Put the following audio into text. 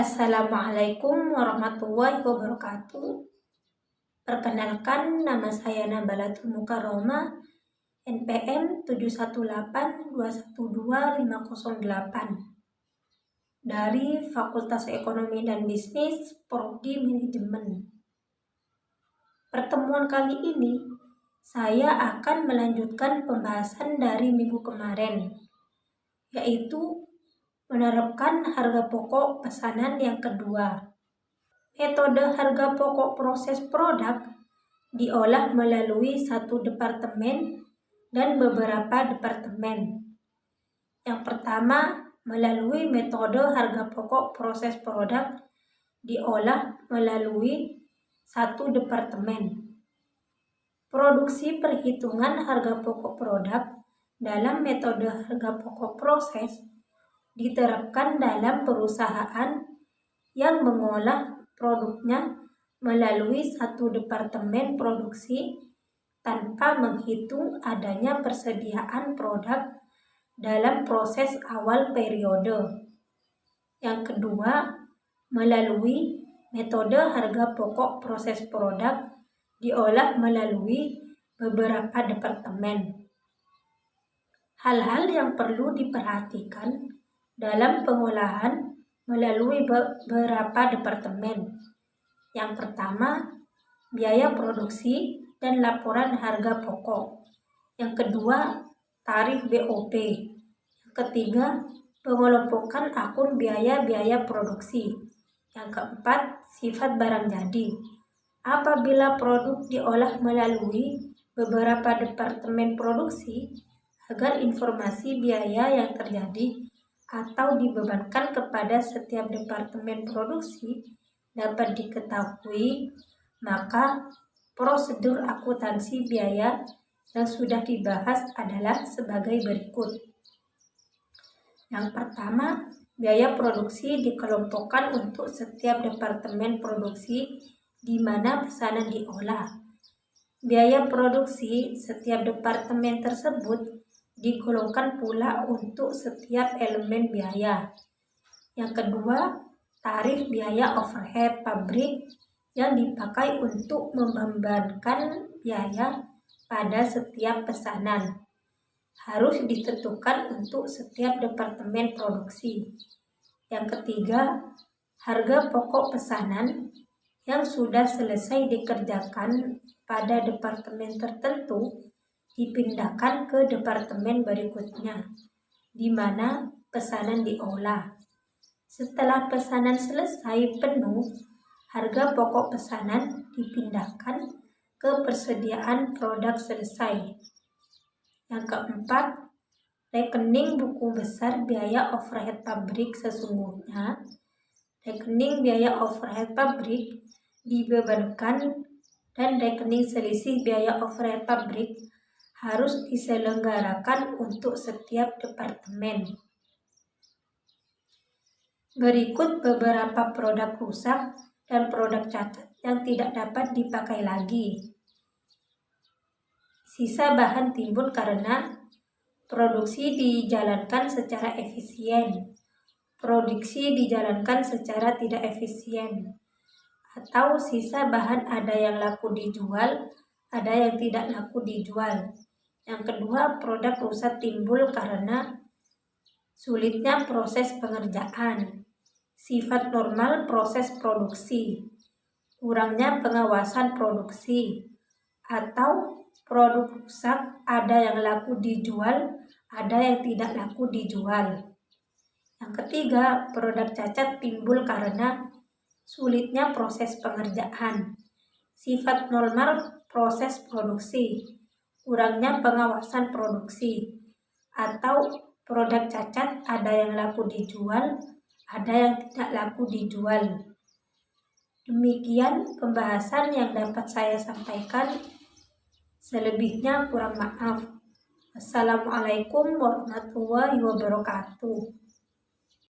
Assalamualaikum warahmatullahi wabarakatuh. Perkenalkan, nama saya Nabalatul Mukarromah, NPM 718212508 dari Fakultas Ekonomi dan Bisnis, Prodi Manajemen. Pertemuan kali ini, saya akan melanjutkan pembahasan dari minggu kemarin, yaitu menerapkan harga pokok pesanan yang kedua. Metode harga pokok proses produk diolah melalui satu departemen dan beberapa departemen. Yang pertama, melalui metode harga pokok proses produk diolah melalui satu departemen. Produksi perhitungan harga pokok produk dalam metode harga pokok proses diterapkan dalam perusahaan yang mengolah produknya melalui satu departemen produksi tanpa menghitung adanya persediaan produk dalam proses awal periode. Yang kedua, melalui metode harga pokok proses produk diolah melalui beberapa departemen. Hal-hal yang perlu diperhatikan dalam pengolahan melalui beberapa departemen. Yang pertama, biaya produksi dan laporan harga pokok. Yang kedua, tarif BOP. Yang ketiga, pengelompokan akun biaya-biaya produksi. Yang keempat, sifat barang jadi. Apabila produk diolah melalui beberapa departemen produksi, agar informasi biaya yang terjadi atau dibebankan kepada setiap departemen produksi dapat diketahui, maka prosedur akuntansi biaya yang sudah dibahas adalah sebagai berikut. Yang pertama, biaya produksi dikelompokkan untuk setiap departemen produksi di mana pesanan diolah. Biaya produksi setiap departemen tersebut digolongkan pula untuk setiap elemen biaya. Yang kedua, tarif biaya overhead pabrik yang dipakai untuk membebankan biaya pada setiap pesanan harus ditentukan untuk setiap departemen produksi. Yang ketiga, harga pokok pesanan yang sudah selesai dikerjakan pada departemen tertentu dipindahkan ke departemen berikutnya, di mana pesanan diolah. Setelah pesanan selesai penuh, harga pokok pesanan dipindahkan ke persediaan produk selesai. Yang keempat, rekening buku besar biaya overhead pabrik sesungguhnya. Rekening biaya overhead pabrik dibebankan dan rekening selisih biaya overhead pabrik harus diselenggarakan untuk setiap departemen. Berikut beberapa produk rusak dan produk cacat yang tidak dapat dipakai lagi. Sisa bahan timbul karena produksi dijalankan secara efisien, produksi dijalankan secara tidak efisien, atau sisa bahan ada yang laku dijual, ada yang tidak laku dijual. Yang kedua, produk rusak timbul karena sulitnya proses pengerjaan, sifat normal proses produksi, kurangnya pengawasan produksi, atau produk rusak ada yang laku dijual, ada yang tidak laku dijual. Yang ketiga, produk cacat timbul karena sulitnya proses pengerjaan, sifat normal proses produksi, kurangnya pengawasan produksi, atau produk cacat ada yang laku dijual, ada yang tidak laku dijual. Demikian pembahasan yang dapat saya sampaikan. Selebihnya kurang maaf. Assalamualaikum warahmatullahi wabarakatuh.